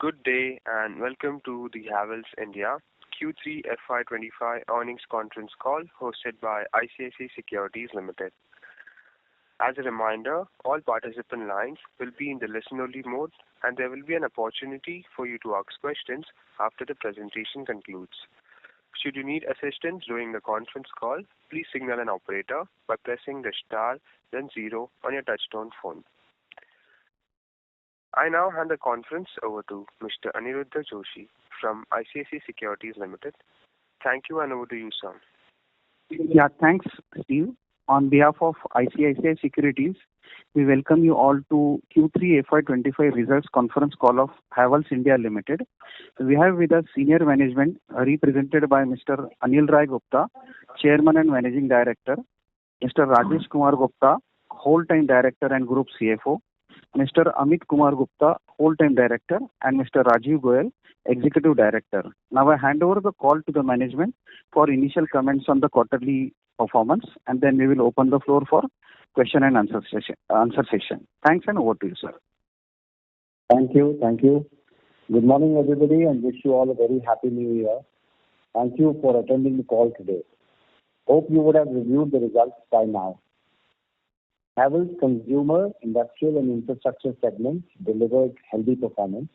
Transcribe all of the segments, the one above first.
Good day and welcome to the Havells India Q3FY25 earnings conference call hosted by ICICI Securities Limited. As a reminder, all participant lines will be in the listen-only mode and there will be an opportunity for you to ask questions after the presentation concludes. Should you need assistance during the conference call, please signal an operator by pressing the star then 0 on your touchtone phone. I now hand the conference over to Mr. Aniruddha Joshi from ICICI Securities Limited. Thank you and over to you, sir. Yeah, thanks, Steve. On behalf of ICICI Securities, we welcome you all to Q3FY25 results conference call of Havells India Limited. We have with us senior management represented by Mr. Anil Rai Gupta, Chairman and Managing Director, Mr. Rajesh Kumar Gupta, Whole-Time Director and Group CFO, Mr. Amit Kumar Gupta, Whole-Time Director, and Mr. Rajiv Goyal, Executive Director. Now I hand over the call to the management for initial comments on the quarterly performance, and then we will open the floor for question and answer session. Thanks and over to you, sir. Thank you. Good morning, everybody, and wish you all a very happy new year. Thank you for attending the call today. Hope you would have reviewed the results by now. Havells consumer, industrial and infrastructure segments delivered healthy performance.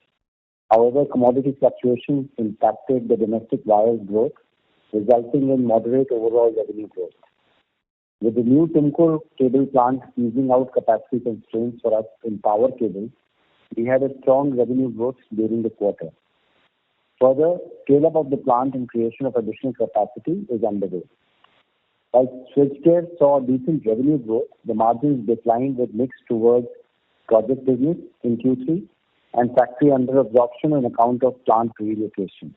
However, commodity fluctuations impacted the domestic wires growth, resulting in moderate overall revenue growth. With the new Tumkur cable plant easing out capacity constraints for us in power cables, we had a strong revenue growth during the quarter. Further, scale-up of the plant and creation of additional capacity is underway. While switchgear saw decent revenue growth, the margins declined with mix towards project business in Q3 and factory under absorption on account of plant relocation.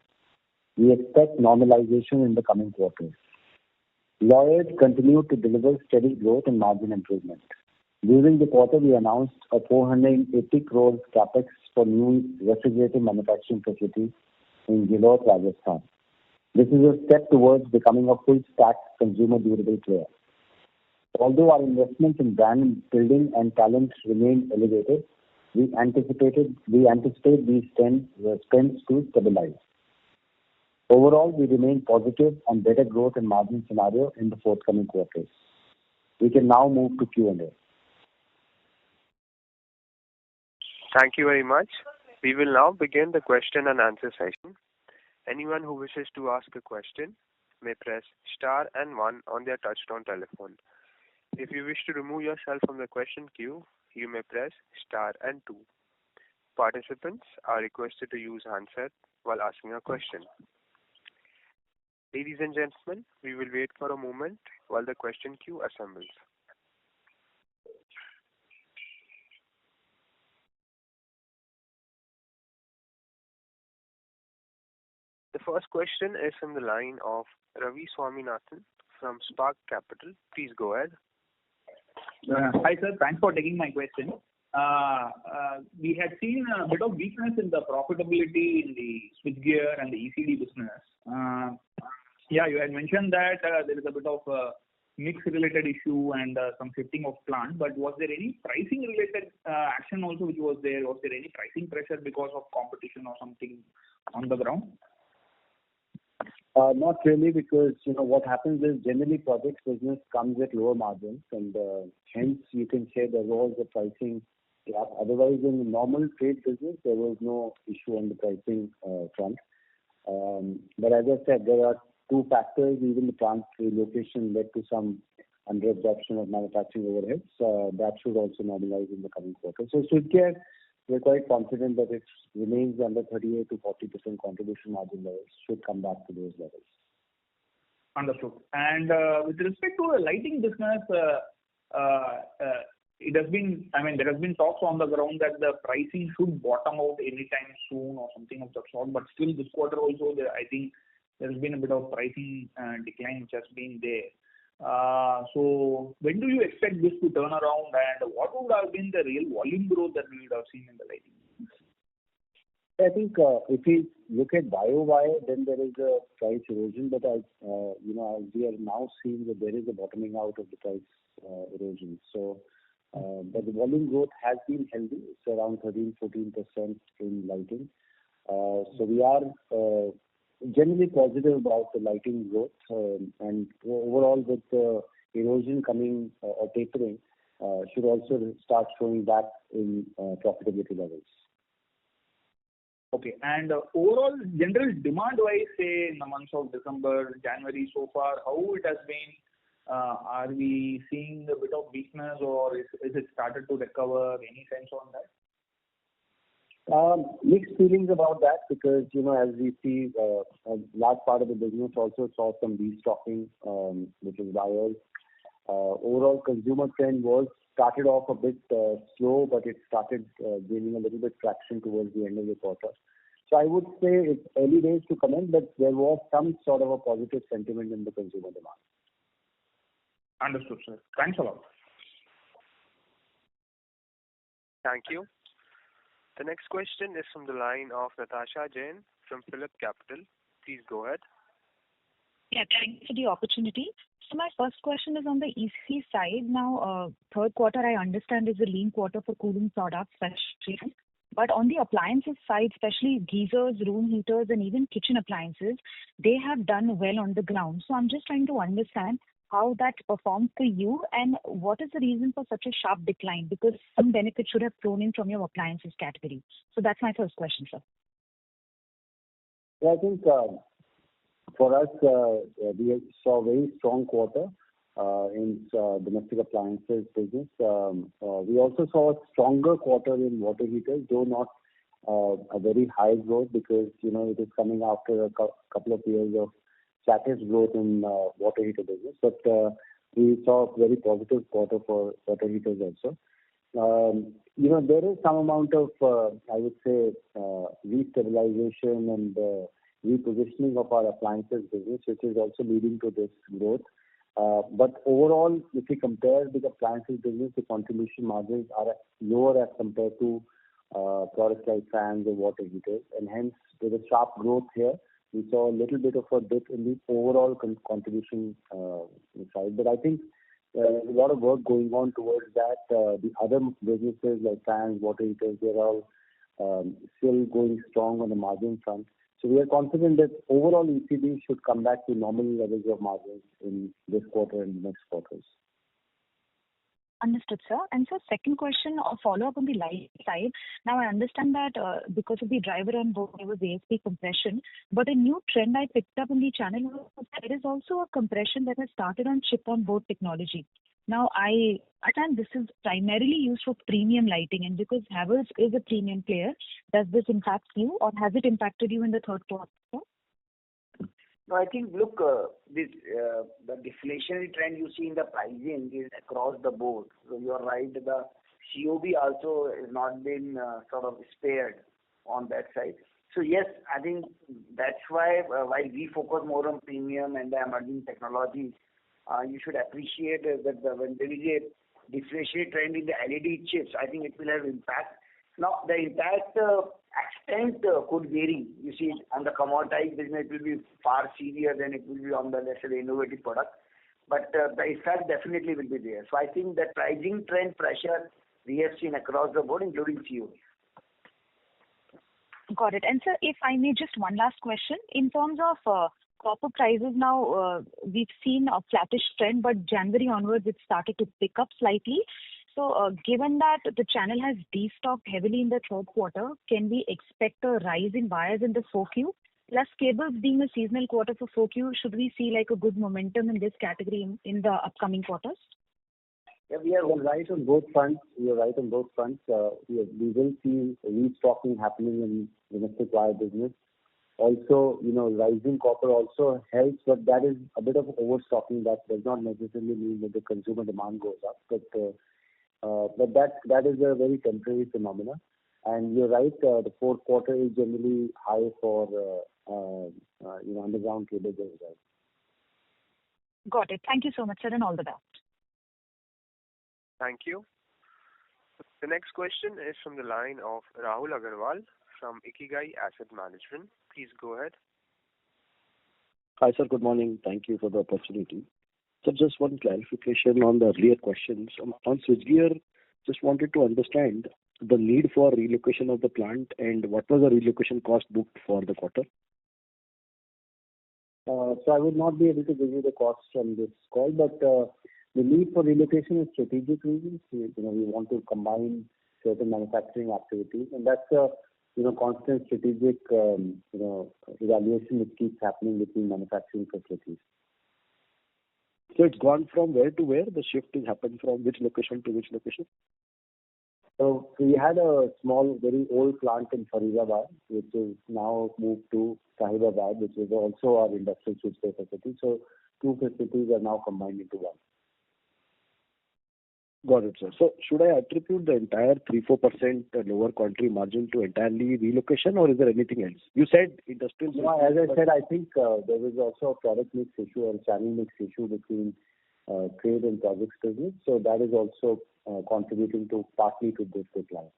We expect normalization in the coming quarters. Lloyd continued to deliver steady growth and margin improvement. During the quarter, we announced a 480 crores capex for new refrigerator manufacturing facility in Ghiloth, Rajasthan. This is a step towards becoming a full-stack consumer durable player. Although our investments in brand building and talent remain elevated, we anticipate these spends to stabilize. Overall, we remain positive on better growth and margin scenario in the forthcoming quarters. We can now move to Q&A. Thank you very much. We will now begin the question and answer session. Anyone who wishes to ask a question may press star and 1 on their touchtone telephone. If you wish to remove yourself from the question queue, you may press star and 2. Participants are requested to use handset while asking a question. Ladies and gentlemen, we will wait for a moment while the question queue assembles. The first question is from the line of Ravi Swaminathan from Spark Capital. Please go ahead. Hi sir, thanks for taking my question. We had seen a bit of weakness in the profitability in the switchgear and the ECD business. You had mentioned that there is a bit of a mix-related issue and some shifting of plant, but was there any pricing-related action also which was there? Was there any pricing pressure because of competition or something on the ground? Not really, because what happens is generally project business comes with lower margins, and hence you can say there was a pricing gap. Otherwise, in the normal trade business, there was no issue on the pricing front. But as I said, there are two factors. Even the plant relocation led to some under absorption of manufacturing overheads. That should also normalize in the coming quarter. So switchgear, we're quite confident that it remains under 38 to 40% contribution margin levels, should come back to those levels. Understood. And with respect to the lighting business, there has been talks on the ground that the pricing should bottom out anytime soon or something of that sort. But still, this quarter also, I think there has been a bit of pricing decline which has been there. So when do you expect this to turn around, and what would have been the real volume growth that we would have seen in the lighting business? I think if we look at YOY, then there is a price erosion, but as we are now seeing that there is a bottoming out of the price erosion. So, but the volume growth has been healthy. It's around 13-14% in lighting. So we are generally positive about the lighting growth, and overall with the erosion coming or tapering, should also start showing back in profitability levels. Okay. And overall, general demand-wise, say in the months of December, January so far, how it has been? Are we seeing a bit of weakness, or is it started to recover? Any sense on that? Mixed feelings about that, because as we see, a large part of the business also saw some restocking, which is buyers. Overall consumer trend started off a bit slow, but it started gaining a little bit traction towards the end of the quarter. So I would say it's early days to comment, but there was some sort of a positive sentiment in the consumer demand. Understood, sir. Thanks a lot. Thank you. The next question is from the line of Natasha Jain from Phillip Capital. Please go ahead. Yeah, thanks for the opportunity. So my first question is on the EC side. Now, third quarter, I understand, is a lean quarter for cooling products, especially. But on the appliances side, especially geysers, room heaters, and even kitchen appliances, they have done well on the ground. So I'm just trying to understand how that performed for you, and what is the reason for such a sharp decline? Because some benefit should have flown in from your appliances category. So that's my first question, sir. Yeah, I think for us, we saw a very strong quarter in domestic appliances business. We also saw a stronger quarter in water heaters, though not a very high growth, because it is coming after a couple of years of flattish growth in water heater business. But we saw a very positive quarter for water heaters also. There is some amount of, I would say, restabilization and repositioning of our appliances business, which is also leading to this growth. But overall, if we compare with the appliances business, the contribution margins are lower as compared to products like fans or water heaters. And hence, with a sharp growth here, we saw a little bit of a dip in the overall contribution side. But I think there's a lot of work going on towards that. The other businesses like fans, water heaters, they're all still going strong on the margin front. So we are confident that overall ECD should come back to normal levels of margins in this quarter and the next quarters. Understood, sir. And so second question, a follow-up on the light side. Now, I understand that because of the driver on board, there was ASP compression, but a new trend I picked up in the channel was that there is also a compression that has started on chip-on-board technology. Now, I understand this is primarily used for premium lighting, and because Havells is a premium player, does this impact you, or has it impacted you in the third quarter? No, I think, look, the deflationary trend you see in the pricing is across the board. So you are right, the COB also has not been sort of spared on that side. So yes, I think that's why while we focus more on premium and the emerging technologies, you should appreciate that when there is a deflationary trend in the LED chips, I think it will have impact. Now, the impact extent could vary. You see, on the commoditized business, it will be far severe than it will be on the, let's say, the innovative product. But the effect definitely will be there. So I think that pricing trend pressure we have seen across the board, including COB. Got it. And sir, if I may, just one last question. In terms of copper prices now, we've seen a flattish trend, but January onwards, it started to pick up slightly. So given that the channel has destocked heavily in the third quarter, can we expect a rise in buyers in the 4Q? Plus, cables being a seasonal quarter for 4Q, should we see like a good momentum in this category in the upcoming quarters? Yeah, we are right on both fronts. We are right on both fronts. We will see restocking happening in domestic wire business. Also, rising copper also helps, but that is a bit of overstocking. That does not necessarily mean that the consumer demand goes up. But that is a very temporary phenomena. And you're right, the fourth quarter is generally high for underground cables as well. Got it. Thank you so much, sir, and all the best. Thank you. The next question is from the line of Rahul Agarwal from Ikigai Asset Management. Please go ahead. Hi, sir. Good morning. Thank you for the opportunity. So just one clarification on the earlier questions. On switchgear, just wanted to understand, the need for relocation of the plant, and what was the relocation cost booked for the quarter? So I would not be able to give you the costs on this call, but the need for relocation is strategic reasons. We want to combine certain manufacturing activities, and that's a constant strategic evaluation which keeps happening between manufacturing facilities. So it's gone from where to where? The shift has happened from which location to which location? So we had a small, very old plant in Faridabad, which is now moved to Sahibabad, which is also our industrial switchgear facility. So two facilities are now combined into one. Got it, sir. So should I attribute the entire 3-4% lower country margin to entirely relocation, or is there anything else? You said industrial. No, as I said, I think there was also a product mix issue or channel mix issue between trade and projects business. So that is also contributing to partly to this decline.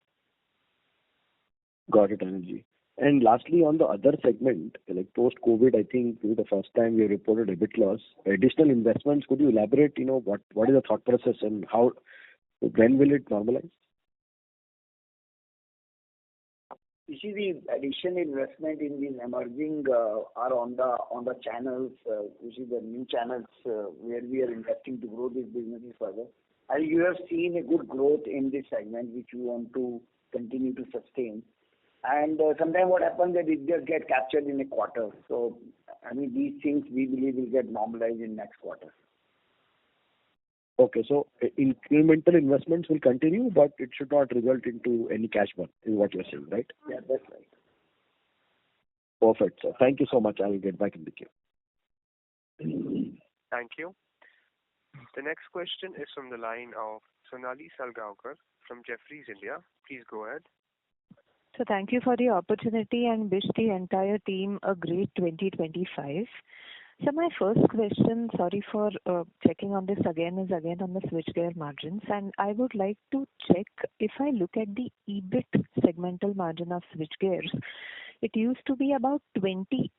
Got it, Anilji. And lastly, on the other segment, like post-COVID, I think this is the first time we reported EBIT loss. Additional investments, could you elaborate, what is the thought process and when will it normalize? You see, the additional investment in these emerging are on the channels, which is the new channels where we are investing to grow these businesses further. And you have seen a good growth in this segment, which we want to continue to sustain. And sometimes what happens that it just get captured in a quarter. So, these things we believe will get normalized in next quarter. Okay, so incremental investments will continue, but it should not result into any cash burn, is what you're saying, right? Yeah, that's right. Perfect, sir. Thank you so much. I will get back in the queue. Thank you. The next question is from the line of Sonali Salgaonkar from Jefferies India. Please go ahead. So thank you for the opportunity and wish the entire team a great 2025. So my first question, sorry for checking on this again, is again on the switchgear margins. And I would like to check, if I look at the EBIT segmental margin of switchgears, it used to be about 28%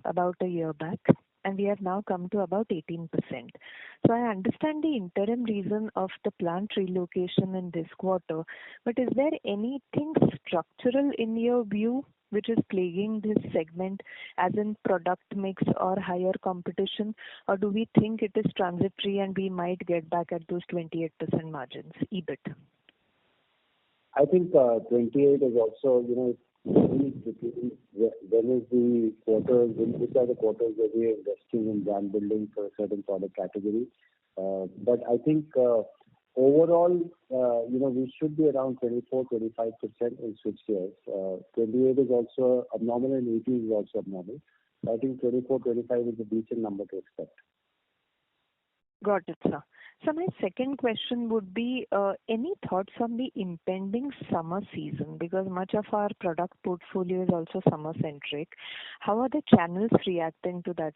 about a year back, and we have now come to about 18%. So I understand the interim reason of the plant relocation in this quarter, but is there anything structural in your view which is plaguing this segment, as in product mix or higher competition, or do we think it is transitory and we might get back at those 28% margins, EBIT? I think 28 is also, when is the quarters, which are the quarters where we are investing in brand building for a certain product category. But I think overall, we should be around 24-25% in switchgears. 28 is also abnormal and 18 is also abnormal. I think 24-25 is a decent number to expect. Got it, sir. So my second question would be, any thoughts on the impending summer season? Because much of our product portfolio is also summer-centric. How are the channels reacting to that?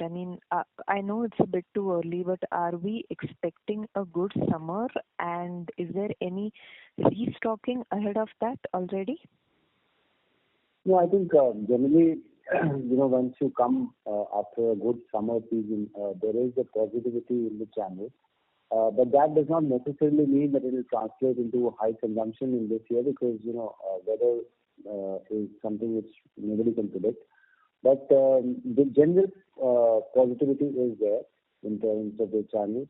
I know it's a bit too early, but are we expecting a good summer? And is there any restocking ahead of that already? No, I think generally, once you come after a good summer season, there is a positivity in the channel. But that does not necessarily mean that it will translate into high consumption in this year, because, weather is something which nobody can predict. But the general positivity is there in terms of the channel.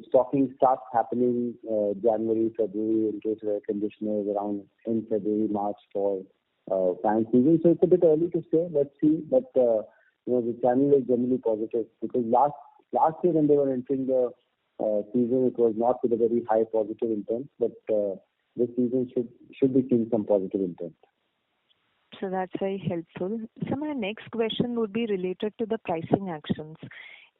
Stocking starts happening January, February in case of air conditioners, around in February, March for fan season. So it's a bit early to say. Let's see. But the channel is generally positive, because last year when they were entering the season, it was not with a very high positive intent, but this season should be seeing some positive intent. So that's very helpful. So my next question would be related to the pricing actions.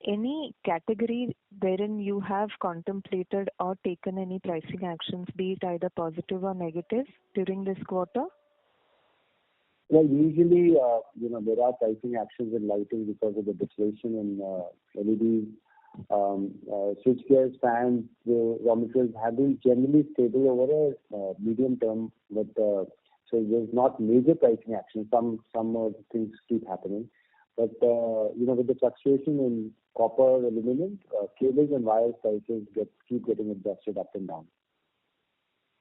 Any category wherein you have contemplated or taken any pricing actions, be it either positive or negative, during this quarter? Well, usually, there are pricing actions in lighting because of the deflation in LEDs. Switchgears, fans, the raw materials have been generally stable over a medium term, but so there's not major pricing action. Some things keep happening. But, with the fluctuation in copper, aluminum, cables and wires prices keep getting adjusted up and down.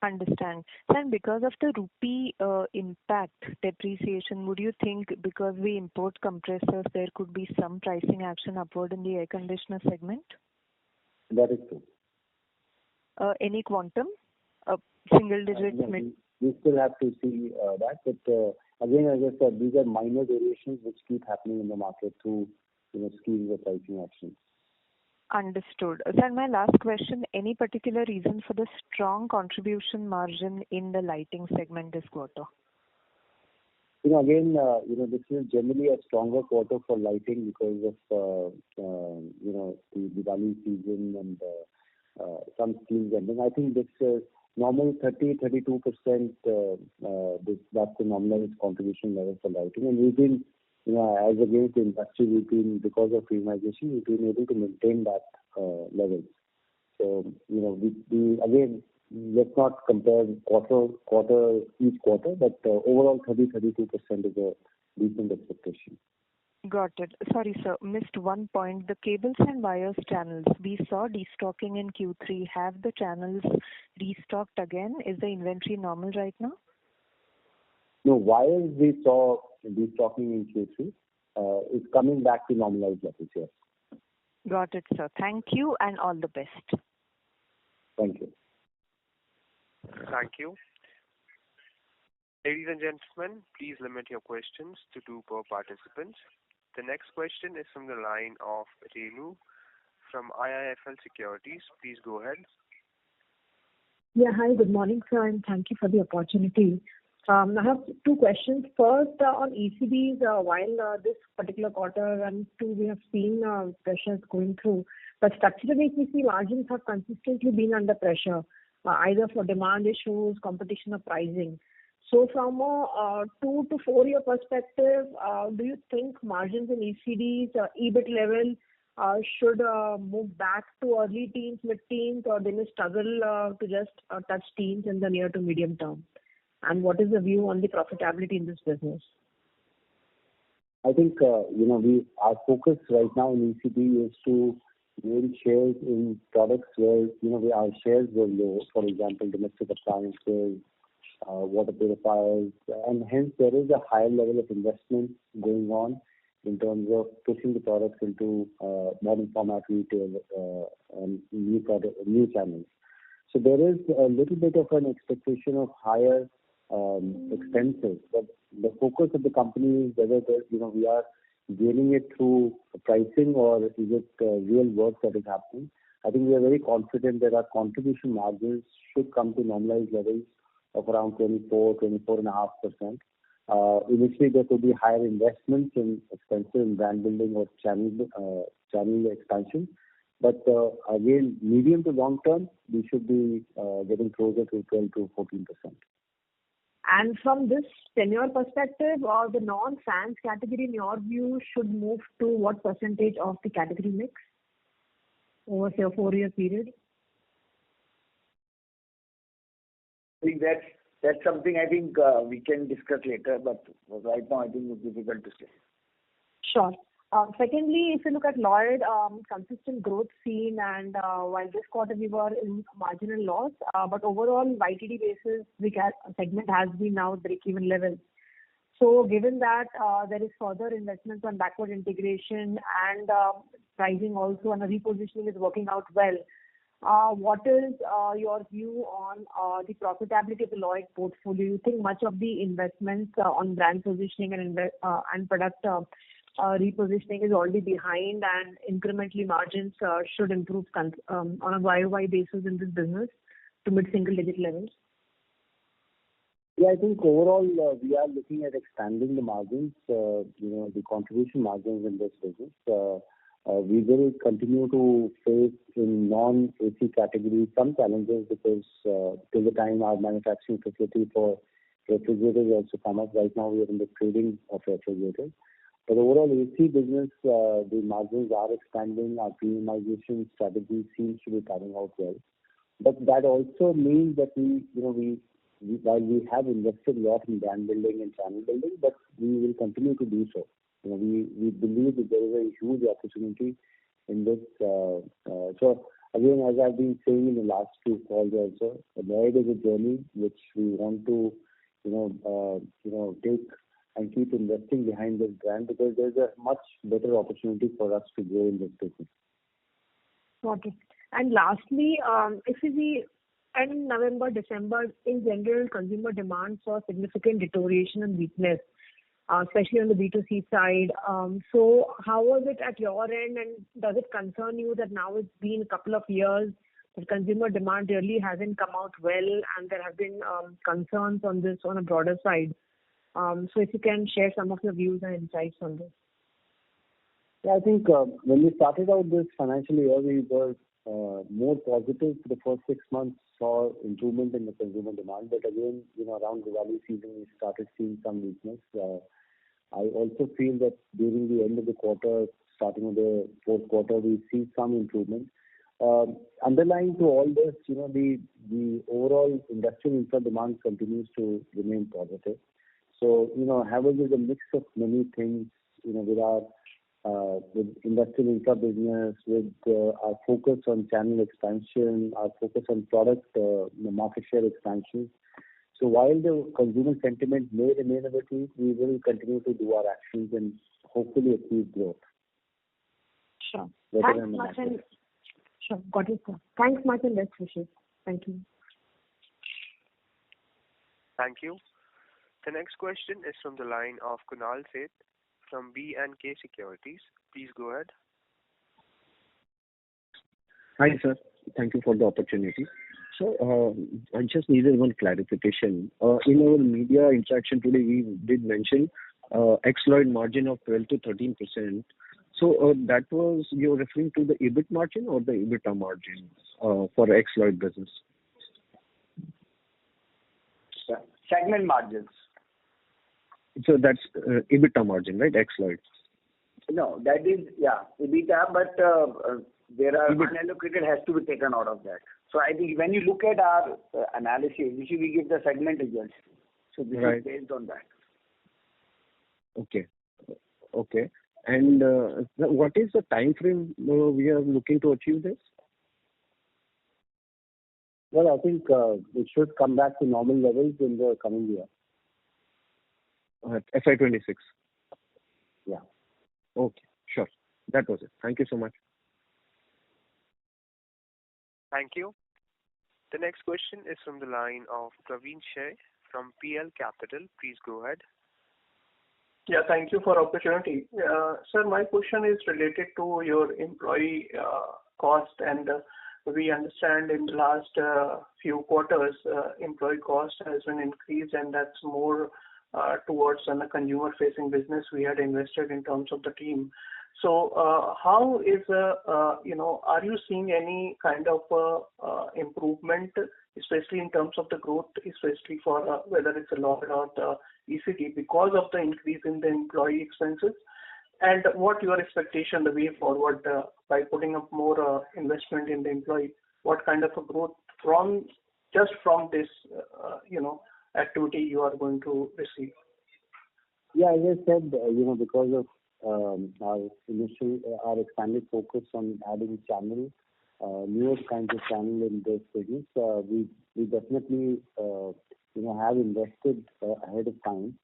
Understand. And because of the rupee impact depreciation, would you think because we import compressors, there could be some pricing action upward in the air conditioner segment? That is true. Any quantum? Single digit? We still have to see that. But again, as I said, these are minor variations which keep happening in the market through schemes of pricing actions. Understood. Sir, my last question, any particular reason for the strong contribution margin in the lighting segment this quarter? Again, this is generally a stronger quarter for lighting because of, the Diwali season and some schemes ending. I think this is normal 32%, that's the normalized contribution level for lighting. And we've been, as against the industry, because of premiumization, we've been able to maintain that level. So, we again, let's not compare each quarter, but overall 32% is a decent expectation. Got it. Sorry, sir, missed one point. The cables and wires channels, we saw destocking in Q3. Have the channels restocked again? Is the inventory normal right now? No, wires we saw destocking in Q3. It's coming back to normalized levels, yes. Got it, sir. Thank you and all the best. Thank you. Thank you. Ladies and gentlemen, please limit your questions to 2 per participant. The next question is from the line of Renu from IIFL Securities. Please go ahead. Yeah, hi, good morning, sir, and thank you for the opportunity. I have 2 questions. First, on ECDs, while this particular quarter and 2 we have seen pressures going through, but structurally, we see margins have consistently been under pressure, either for demand issues, competition or pricing. So from a 2 to 4 year perspective, do you think margins in ECDs, EBIT level, should move back to early teens, mid-teens, or they may struggle to just touch teens in the near to medium term? And what is the view on the profitability in this business? I think, our focus right now in ECD is to gain shares in products where, our shares were low, for example, domestic appliances, water purifiers, and hence there is a higher level of investment going on in terms of pushing the products into modern format retail and new channels. So there is a little bit of an expectation of higher expenses, but the focus of the company is whether we are gaining it through pricing or is it real work that is happening. I think we are very confident that our contribution margins should come to normalized levels of around 24.5%. Initially, there could be higher investments in expensive in brand building or channel expansion. But again, medium to long term, we should be getting closer to 12 to 14%. And from this tenure perspective, the non-fans category, in your view, should move to what percentage of the category mix over, say, a 4 year period? I think that's something I think we can discuss later, but right now I think it's difficult to say. Sure. Secondly, if you look at Lloyd, consistent growth seen, and while this quarter we were in marginal loss, but overall YTD basis, the segment has been now at break-even levels. So given that there is further investments on backward integration and pricing also and a repositioning is working out well, what is your view on the profitability of the Lloyd portfolio? You think much of the investments on brand positioning and product repositioning is already behind, and incrementally margins should improve on a YOY basis in this business to mid-single digit levels? Yeah, I think overall we are looking at expanding the margins, the contribution margins in this business. We will continue to face in non-AC categories some challenges because till the time our manufacturing facility for refrigerators also come up. Right now we are in the trading of refrigerators. But overall AC business, the margins are expanding. Our premiumization strategy seems to be panning out well. But that also means that while we have invested a lot in brand building and channel building, but we will continue to do so. We believe that there is a huge opportunity in this. So again, as I've been saying in the last few calls also, Lloyd is a journey which we want to, take and keep investing behind this brand because there's a much better opportunity for us to grow in this business. Okay. And lastly, if we see in November, December, in general, consumer demand saw significant deterioration and weakness, especially on the B2C side. So how was it at your end, and does it concern you that now it's been a couple of years that consumer demand really hasn't come out well, and there have been concerns on this on a broader side? So if you can share some of your views and insights on this. Yeah, I think when we started out this financial year, we were more positive. For the first 6 months, saw improvement in the consumer demand. But again, around the Diwali season, we started seeing some weakness. I also feel that during the end of the quarter, starting of the fourth quarter, we see some improvement. Underlying to all this, the overall industrial infra demand continues to remain positive. So, Havells is a mix of many things, with industrial infra business, with our focus on channel expansion, our focus on product market share expansion. So while the consumer sentiment may remain a bit weak, we will continue to do our actions and hopefully achieve growth. Sure. Thanks much. Sure. Got it, sir. Thanks much and best wishes. Thank you. Thank you. The next question is from the line of Kunal Seth from B&K Securities. Please go ahead. Hi, sir. Thank you for the opportunity. So, I just needed one clarification. In our media interaction today, we did mention ex-Lloyd margin of 12 to 13%. So, that was, you're referring to the EBIT margin or the EBITDA margin for ex-Lloyd business? Segment margins. So that's EBITDA margin, right? Ex-Lloyd. No, that is, EBITDA, but there are unallocated has to be taken out of that. So I think when you look at our analysis, we give the segment results. So this is based on that. Okay. And what is the time frame we are looking to achieve this? Well, I think it should come back to normal levels in the coming year. FY26? Yeah. Okay, sure. That was it. Thank you so much. Thank you. The next question is from the line of Praveen Shah from PL Capital. Please go ahead. Yeah, thank you for the opportunity. Sir, my question is related to your employee cost, and we understand in the last few quarters, employee cost has been increased, and that's more towards on the consumer-facing business we had invested in terms of the team. So, how is are you seeing any kind of improvement, especially in terms of the growth, especially for whether it's a Lloyd or the ECD, because of the increase in the employee expenses? And what your expectation the way forward by putting up more investment in the employee? What kind of a growth from this activity you are going to receive? Yeah, as I said, because of our expanded focus on adding channel, newer kinds of channel in this business, we definitely have invested ahead of time,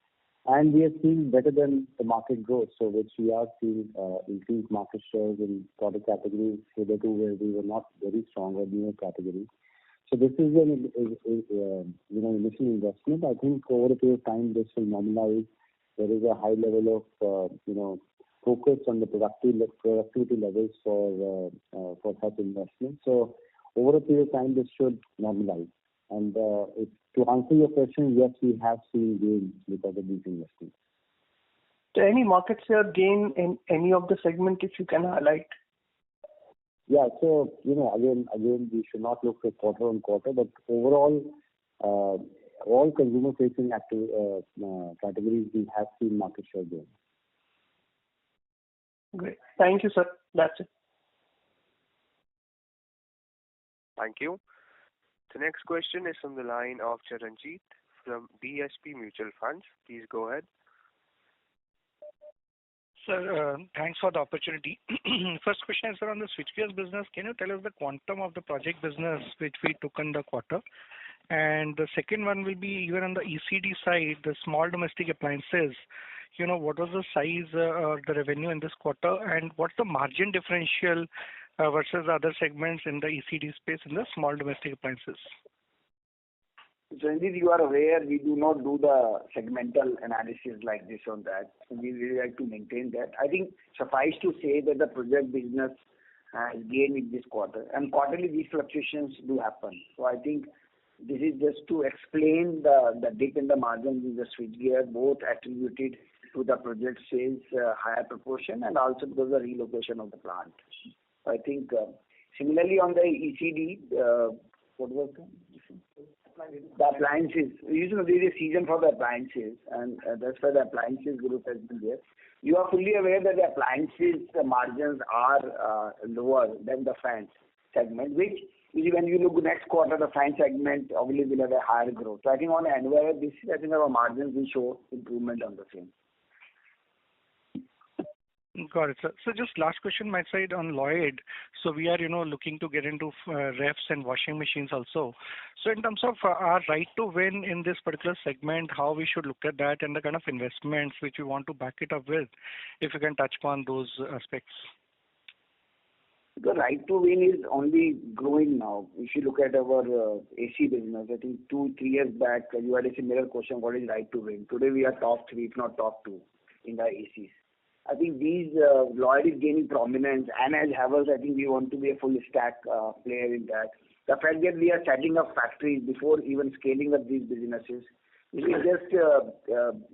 and we are seeing better than the market growth. So which we are seeing increased market shares in product categories hitherto where we were not very strong, or newer categories. So this is an initial investment. I think over a period of time this will normalize. There is a high level of focus on the productivity levels for such investments. So over a period of time this should normalize. And to answer your question, yes, we have seen gains because of these investments. Any market share gain in any of the segment if you can highlight? Yeah, so again, we should not look at quarter on quarter, but overall, all consumer-facing categories we have seen market share gain. Great, thank you, sir. That's it. Thank you. The next question is from the line of Charanjit from DSP Mutual Funds. Please go ahead. Sir, thanks for the opportunity. First question is on the switchgear business. Can you tell us the quantum of the project business which we took in the quarter? And the second one will be even on the ECD side, the small domestic appliances. What was the size or the revenue in this quarter, and what's the margin differential versus other segments in the ECD space in the small domestic appliances? So indeed, you are aware we do not do the segmental analysis like this on that. We really like to maintain that. I think suffice to say that the project business has gained in this quarter, and quarterly these fluctuations do happen. So I think this is just to explain the dip in the margins in the switchgear, both attributed to the project sales higher proportion and also because of the relocation of the plant. So I think similarly on the ECD, what was the appliances? Usually there is a season for the appliances, and that's why the appliances group has been there. You are fully aware that the appliances margins are lower than the fans segment, which when you look next quarter, the fan segment obviously will have a higher growth. So I think on an annual basis, I think our margins will show improvement on the same. Got it, sir. So just last question my side on Lloyd. So we are, looking to get into refs and washing machines also. So in terms of our right to win in this particular segment, how we should look at that and the kind of investments which we want to back it up with, if you can touch upon those aspects. The right to win is only growing now. If you look at our AC business, I think 2-3 years back, you had a similar question, what is right to win? Today we are top 3, if not top 2 in the ACs. I think these Lloyd is gaining prominence, and as Havells, I think we want to be a full stack player in that. The fact that we are setting up factories before even scaling up these businesses, it is just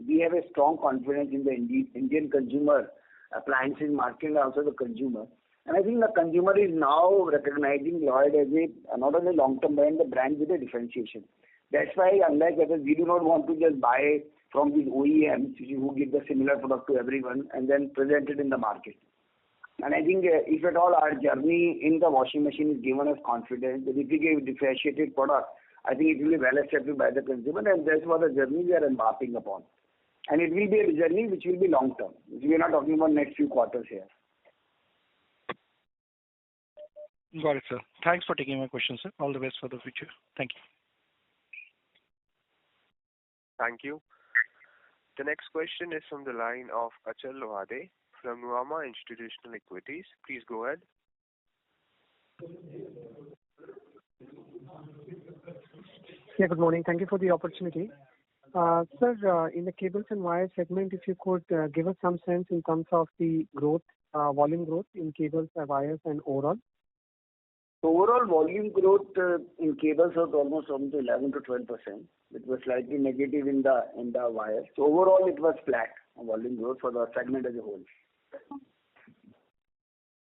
we have a strong confidence in the Indian consumer appliances market and also the consumer. And I think the consumer is now recognizing Lloyd as a not only long-term brand, the brand with a differentiation. That's why, unlike others, we do not want to just buy from these OEMs who give the similar product to everyone and then present it in the market. And I think if at all our journey in the washing machine is given us confidence that if we give differentiated product, I think it will be well accepted by the consumer, and that's what the journey we are embarking upon. And it will be a journey which will be long term. We are not talking about next few quarters here. Got it, sir. Thanks for taking my question, sir. All the best for the future. Thank you. Thank you. The next question is from the line of Achal Lohade from Nuvama Institutional Equities. Please go ahead. Yeah, good morning. Thank you for the opportunity. Sir, in the cables and wires segment, if you could give us some sense in terms of the growth, volume growth in cables and wires and overall. Overall volume growth in cables was almost 11 to 12%. It was slightly negative in the wires. So overall, it was flat volume growth for the segment as a whole.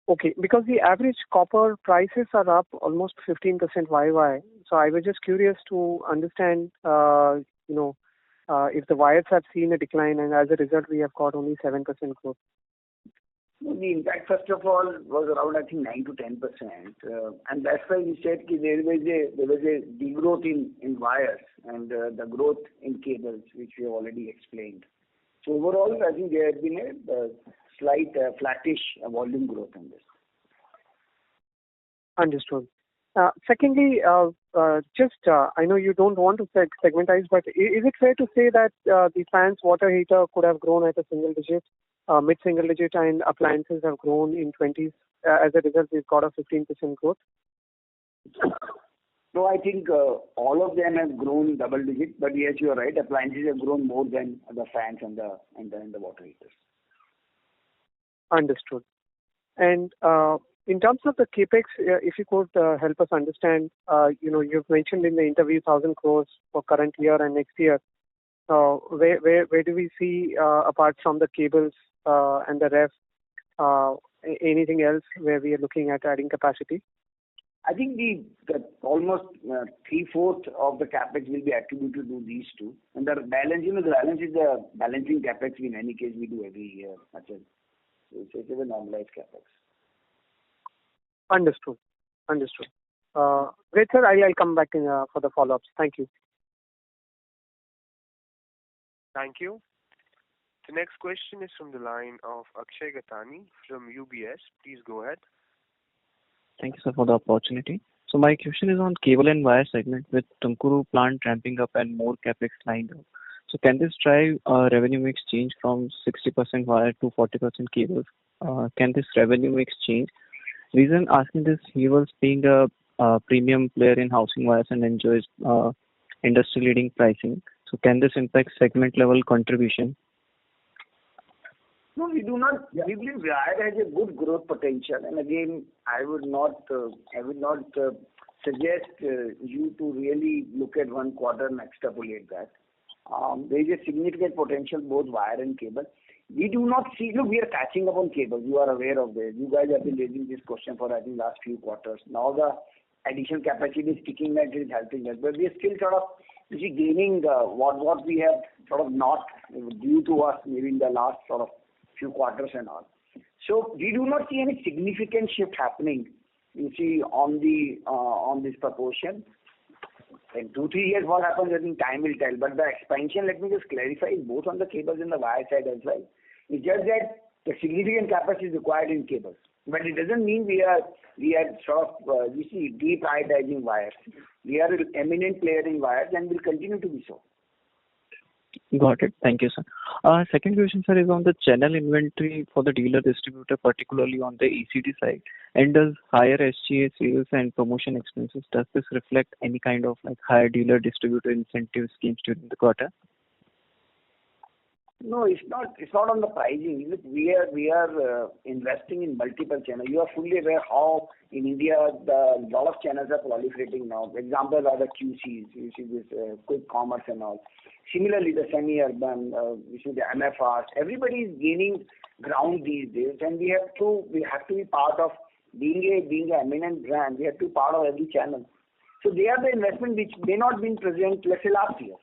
Okay, because the average copper prices are up almost 15% YY. So I was just curious to understand, if the wires have seen a decline, and as a result, we have got only 7% growth. The impact, first of all, was around, I think, 9 to 10%. And that's why we said there was a degrowth in wires and the growth in cables, which we have already explained. So overall, I think there has been a slight flattish volume growth in this. Understood. Secondly, I know you don't want to segmentize, but is it fair to say that the fans water heater could have grown at a single digit, mid-single digit, and appliances have grown in 20s? As a result, we've got a 15% growth. No, I think all of them have grown double digit, but yes, you are right. Appliances have grown more than the fans and the water heaters. Understood. And in terms of the capex, if you could help us understand, you've mentioned in the interview 1,000 crores for current year and next year. Where do we see, apart from the cables and the ref, anything else where we are looking at adding capacity? I think the almost 3/4 of the capex will be attributed to these two, and the balance, the balance is the balancing capex. In any case, we do every year. So it's a normalized capex. Understood. Great, sir. I'll come back for the follow-ups. Thank you. Thank you. The next question is from the line of Akshay Gattani from UBS. Please go ahead. Thank you, sir, for the opportunity. So my question is on cable and wire segment with Tumakuru plant ramping up and more capex lined up. So can this drive revenue mix change from 60% wire to 40% cables? Can this revenue mix change? Reason asking this, Havells being a premium player in housing wires and enjoys industry-leading pricing. So can this impact segment level contribution? No, we do not. We believe wire has a good growth potential. And again, I would not suggest you to really look at one quarter and extrapolate that. There is a significant potential both wire and cable. We do not see. Look, we are catching up on cable. You are aware of this. You guys have been raising this question for I think last few quarters. Now the additional capacity is kicking that is helping us. But we are still sort of gaining what we have sort of not due to us maybe in the last sort of few quarters and all. So we do not see any significant shift happening, you see, on this proportion. In 2-3 years, what happens, I think time will tell. But the expansion, let me just clarify, is both on the cables and the wire side as well. It's just that the significant capacity is required in cables. But it doesn't mean we are sort of, deprioritizing wires. We are an eminent player in wires and will continue to be so. Got it. Thank you, sir. Second question, sir, is on the channel inventory for the dealer distributor, particularly on the ECD side. And does higher SGA sales and promotion expenses, does this reflect any kind of like higher dealer distributor incentive schemes during the quarter? No, it's not. It's not on the pricing. Look, we are investing in multiple channels. You are fully aware how in India the lot of channels are proliferating now. For example, are the QCs. You see this quick commerce and all. Similarly, the semi-urban, you see the MFRs. Everybody is gaining ground these days, and we have to be part of being an eminent brand. We have to be part of every channel. So they are the investment which may not been present, let's say, last year.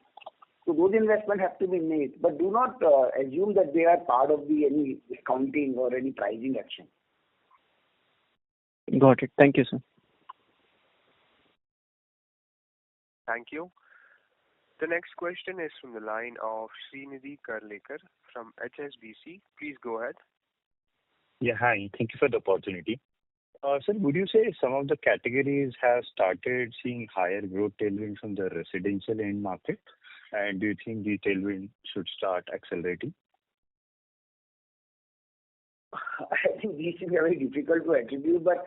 So those investments have to be made, but do not assume that they are part of any discounting or any pricing action. Got it. Thank you, sir. Thank you. The next question is from the line of Srinidhi Karlekar from HSBC. Please go ahead. Yeah, hi. Thank you for the opportunity. Sir, would you say some of the categories have started seeing higher growth tailwind from the residential end market? And do you think the tailwind should start accelerating? I think these things are very difficult to attribute, but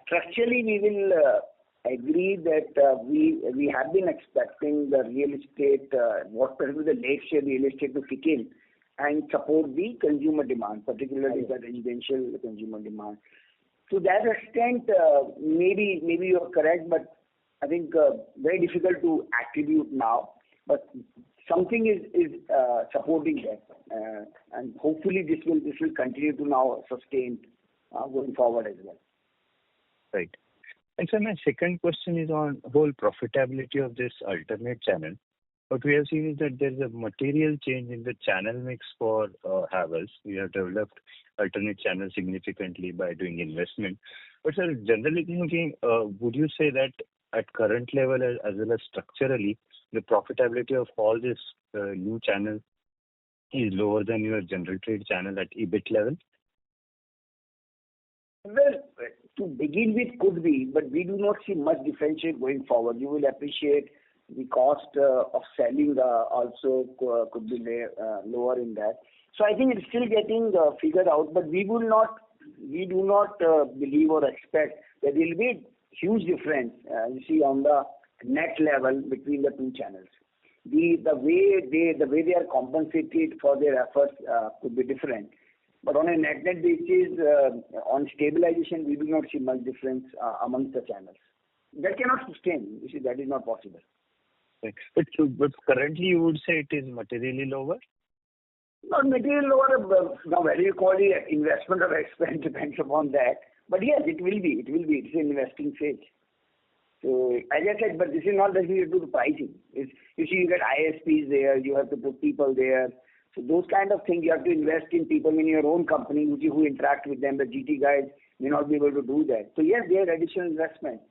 structurally we will agree that we have been expecting the real estate, particularly the late-stage real estate to kick in and support the consumer demand, particularly the residential consumer demand. To that extent, maybe you are correct, but I think very difficult to attribute now. But something is supporting that, and hopefully this will continue to now sustain going forward as well. Right. And so my second question is on whole profitability of this alternate channel. What we have seen is that there is a material change in the channel mix for Havells. We have developed alternate channels significantly by doing investment. But sir, generally thinking, would you say that at current level as well as structurally, the profitability of all this new channel is lower than your general trade channel at EBIT level? Well, to begin with could be, but we do not see much differentiate going forward. You will appreciate the cost of selling also could be lower in that. So I think it's still getting figured out, but we do not believe or expect that there will be a huge difference, you see, on the net level between the two channels. The way they are compensated for their efforts could be different. But on a net basis, on stabilization, we do not see much difference amongst the channels. That cannot sustain. You see, that is not possible. Right. But currently you would say it is materially lower? Not materially lower. Now, whether you call it investment or expense depends upon that. But yes, it will be. It will be. It's an investing phase. So as I said, but this is not related to the pricing. You see, you get ISPs there. You have to put people there. So those kind of things, you have to invest in people in your own company who interact with them. The GT guys may not be able to do that. So yes, they are additional investment.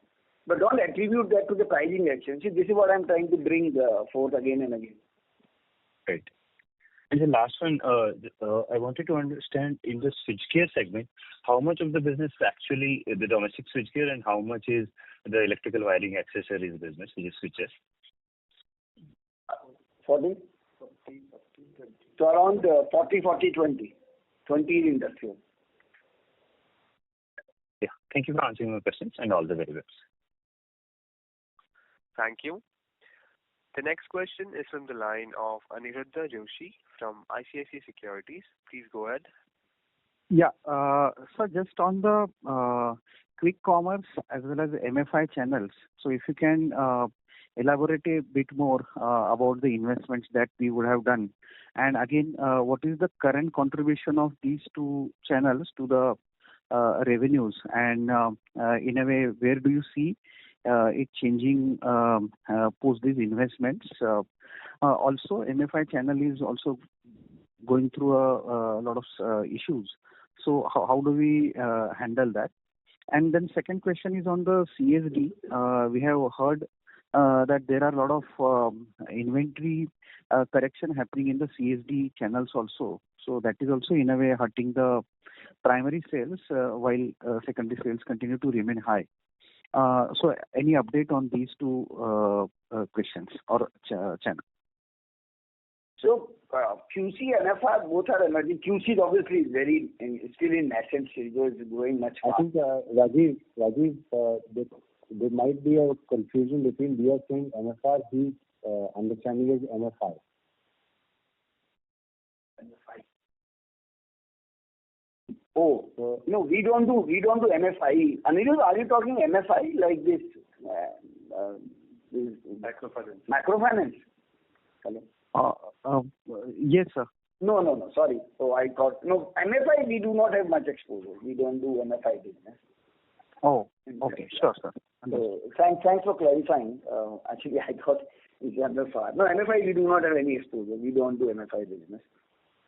But don't attribute that to the pricing action. See, this is what I'm trying to bring forth again and again. Right. And the last one, I wanted to understand in the switchgear segment, how much of the business is actually the domestic switchgear and how much is the electrical wiring accessories business, which is switches? 40? So around 40-40-20. 20 is industrial. Yeah. Thank you for answering my questions and all the very best. Thank you. The next question is from the line of Aniruddha Joshi from ICICI Securities. Please go ahead. Yeah. So just on the quick commerce as well as MFI channels. So if you can elaborate a bit more about the investments that we would have done. And again, what is the current contribution of these two channels to the revenues? And in a way, where do you see it changing post these investments? Also, MFI channel is also going through a lot of issues. So how do we handle that? And then second question is on the CSD. We have heard that there are a lot of inventory correction happening in the CSD channels also. So that is also in a way hurting the primary sales while secondary sales continue to remain high. So any update on these two questions or channel? So QC and MFI both are emerging. QC obviously is still in nascent stage. It's growing much faster. I think Rajiv, there might be a confusion between we are saying MFI, his understanding is MFI. Oh, no, we don't do MFI. Anirudh, are you talking MFI like this? Microfinance. Microfinance. Hello. Yes, sir. No. Sorry. So I thought MFI. We do not have much exposure. We don't do MFI business. Oh, okay, sure, sir. So thanks for clarifying. Actually, I thought it's MFI. No, MFI. We do not have any exposure. We don't do MFI business.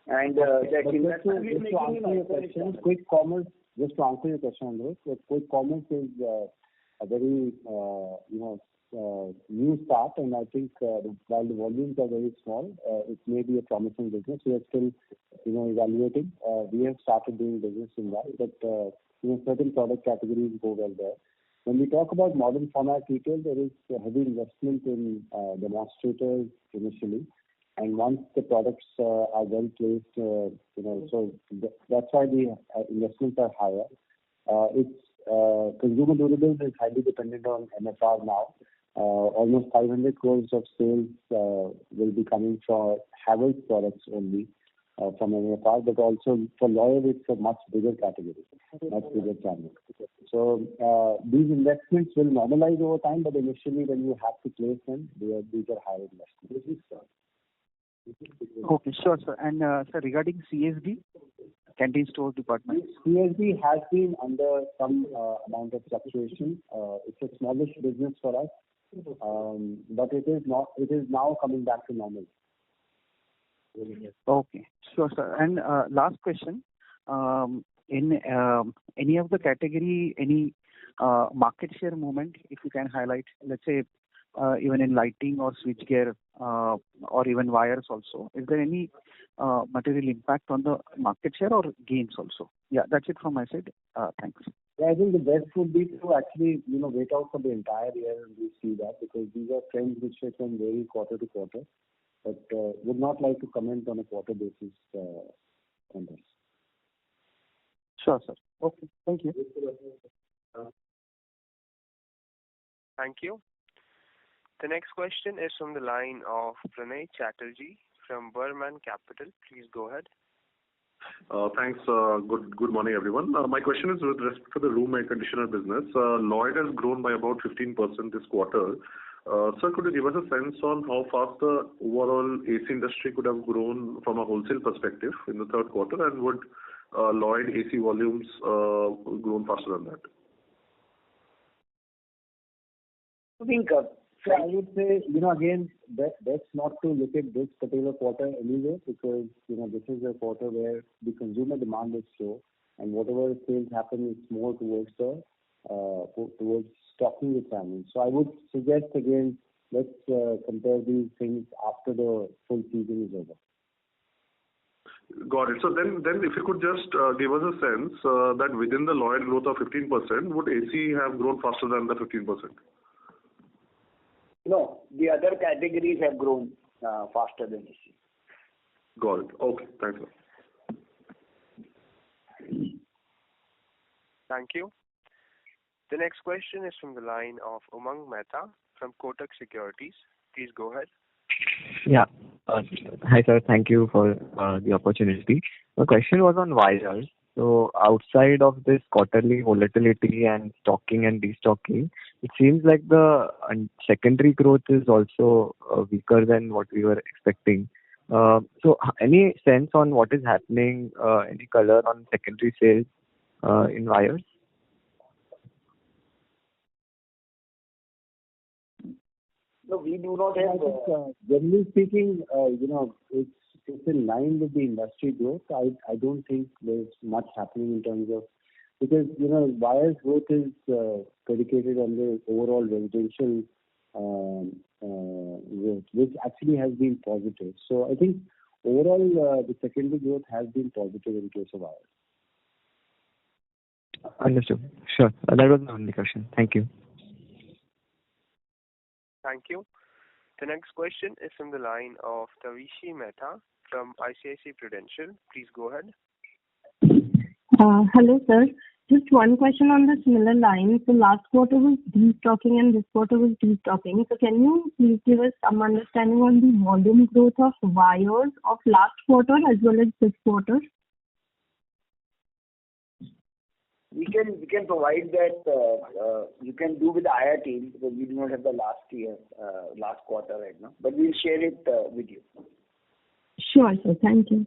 And that investment is making in our question. Quick commerce. Just to answer your question on this, quick commerce is a very new start, and I think while the volumes are very small, it may be a promising business. We are still evaluating. We have started doing business in that, but certain product categories go well there. When we talk about modern format retail, there is a heavy investment in demonstrators initially. And once the products are well placed, so that's why the investments are higher. It's consumer durables is highly dependent on MFR now. Almost 500 crores of sales will be coming for Havells products only from MFR, but also for Lloyd it's a much bigger category, much bigger channel. So these investments will normalize over time, but initially when you have to place them, these are higher investments. Okay, sure, sir. And sir, regarding CSD, canteen store department, CSD has been under some amount of fluctuation. It's a smallish business for us, but it is now coming back to normal. Okay, sure, sir. And last question, in any of the category, any market share movement, if you can highlight, let's say even in lighting or switchgear or even wires also, is there any material impact on the market share or gains also? Yeah, that's it from my side. Thanks. Yeah, I think the best would be to actually wait out for the entire year and we see that, because these are trends which can vary quarter to quarter. But would not like to comment on a quarter basis on this. Sure, sir. Okay, thank you. Thank you. The next question is from the line of Pranay Chatterjee from Burman Capital. Please go ahead. Thanks. Good morning, everyone. My question is with respect to the room air conditioner business. Lloyd has grown by about 15% this quarter. Sir, could you give us a sense on how fast the overall AC industry could have grown from a wholesale perspective in the third quarter, and would Lloyd AC volumes grown faster than that? I think I would say, again, that's not to look at this particular quarter anyway, because, this is a quarter where the consumer demand is slow, and whatever sales happen is more towards stocking the channel. So I would suggest again, let's compare these things after the full season is over. Got it. So then if you could just give us a sense that within the Lloyd growth of 15%, would AC have grown faster than the 15%? No, the other categories have grown faster than AC. Got it. Okay, thanks, sir. Thank you. The next question is from the line of Umang Mehta from Kotak Securities. Please go ahead. Yeah. Hi, sir. Thank you for the opportunity. My question was on wires. So outside of this quarterly volatility and stocking and destocking, it seems like the secondary growth is also weaker than what we were expecting. So any sense on what is happening, any color on secondary sales in wires? No, we do not have. Generally speaking, it's in line with the industry growth. I don't think there's much happening in terms of, because wires growth is predicated on the overall residential growth, which actually has been positive. So I think overall the secondary growth has been positive in case of wires. Understood. Sure. That was my only question. Thank you. Thank you. The next question is from the line of Tavishi Mehta from ICICI Prudential. Please go ahead. Hello, sir. Just one question on the similar line. So last quarter was destocking and this quarter was destocking. So can you please give us some understanding on the volume growth of wires of last quarter as well as this quarter? We can provide that. You can do with the IR team because we do not have the last quarter right now. But we'll share it with you. Sure, sir. Thank you.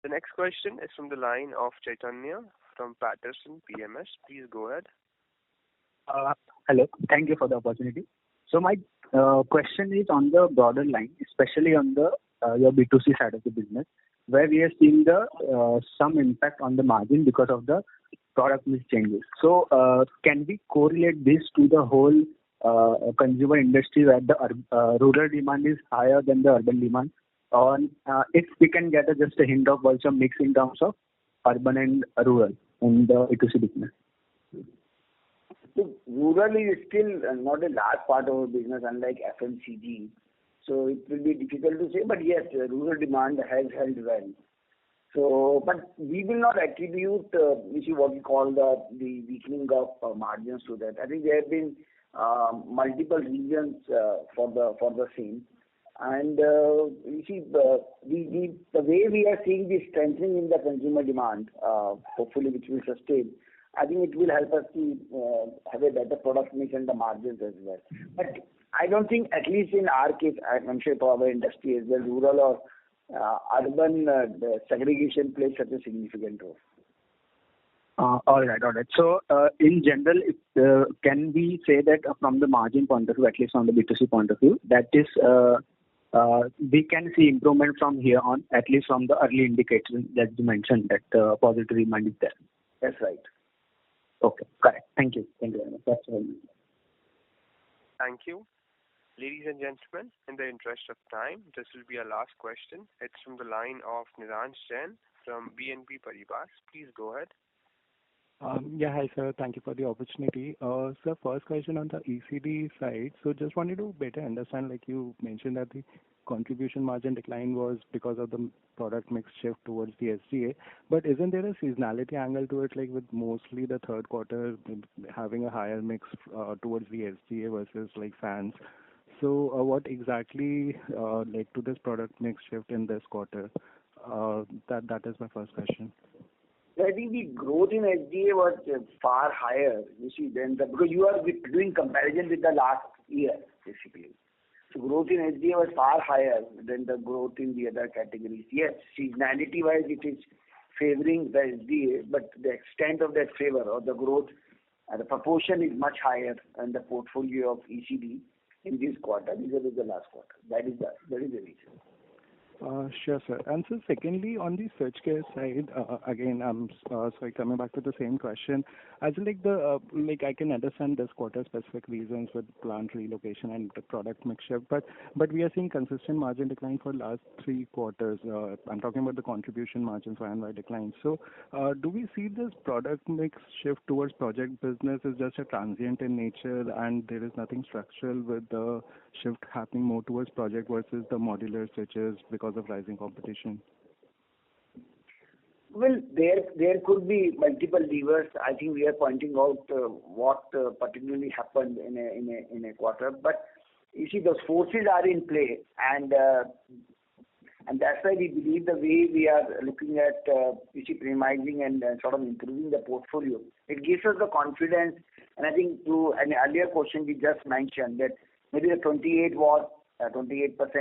The next question is from the line of Chaitanya from Patterson PMS. Please go ahead. Hello. Thank you for the opportunity. So my question is on the broader line, especially on the your B2C side of the business, where we are seeing some impact on the margin because of the product mix changes. So can we correlate this to the whole consumer industry where the rural demand is higher than the urban demand? Or if we can get just a hint of also mix in terms of urban and rural in the B2C business. So rural is still not a large part of our business, unlike FMCG. So it will be difficult to say, but yes, rural demand has held well. So, but we will not attribute, what we call the weakening of margins to that. I think there have been multiple reasons for the same. And you see, the way we are seeing the strengthening in the consumer demand, hopefully which will sustain, I think it will help us to have a better product mix and the margins as well. But I don't think, at least in our case, I'm sure for our industry as well, rural or urban the segregation plays such a significant role. All right. So, in general, can we say that from the margin point of view, at least from the B2C point of view, that is, we can see improvement from here on, at least from the early indicators that you mentioned that positive demand is there? That's right. Okay, correct. Thank you. Thank you very much. That's all. Thank you. Ladies and gentlemen, in the interest of time, this will be our last question. It's from the line of Niransh Jain from BNP Paribas. Please go ahead. Yeah, hi sir. Thank you for the opportunity. Sir, first question on the ECD side. So just wanted to better understand, like you mentioned that the contribution margin decline was because of the product mix shift towards the SDA. But isn't there a seasonality angle to it, like with mostly the third quarter having a higher mix towards the SDA versus like fans? So what exactly led to this product mix shift in this quarter? That is my first question. I think the growth in SDA was far higher, you see, because you are doing comparison with the last year, basically. So growth in SDA was far higher than the growth in the other categories. Yes, seasonality-wise, it is favoring the SDA, but the extent of that favor or the growth, the proportion is much higher in the portfolio of ECD in this quarter vis-a-vis the last quarter. That is the reason. Sure, sir. And so secondly, on the switchgear side, again, I'm sorry, coming back to the same question. As in, like I can understand this quarter specific reasons with plant relocation and the product mix shift, but we are seeing consistent margin decline for last 3 quarters. I'm talking about the contribution margin for annual decline. So, do we see this product mix shift towards project business is just a transient in nature, and there is nothing structural with the shift happening more towards project versus the modular switches because of rising competition? Well, there could be multiple levers. I think we are pointing out what particularly happened in a quarter. But you see, those forces are in play, and that's why we believe the way we are looking at premiumizing and sort of improving the portfolio, it gives us the confidence. And I think to an earlier question we just mentioned that maybe the 28%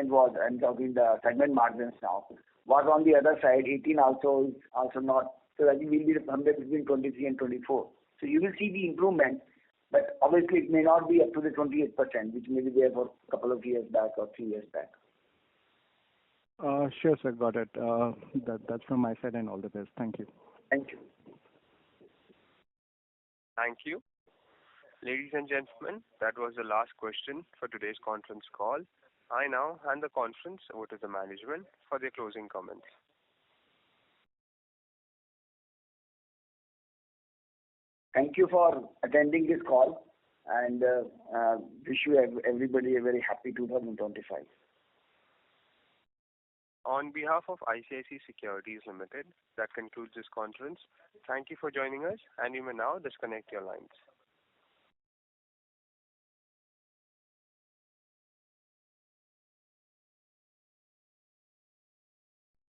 was, I'm talking the segment margins now, was on the other side. 18 also is also not. So I think we'll be somewhere between 23 and 24. So you will see the improvement, but obviously it may not be up to the 28%, which may be there for a couple of years back or 3 years back. Sure, sir. Got it. That's from my side, and all the best. Thank you. Thank you. Thank you. Ladies and gentlemen, that was the last question for today's conference call. I now hand the conference over to the management for their closing comments. Thank you for attending this call, and wish you everybody a very happy 2025. On behalf of ICICI Securities Limited, that concludes this conference. Thank you for joining us, and you may now disconnect your lines.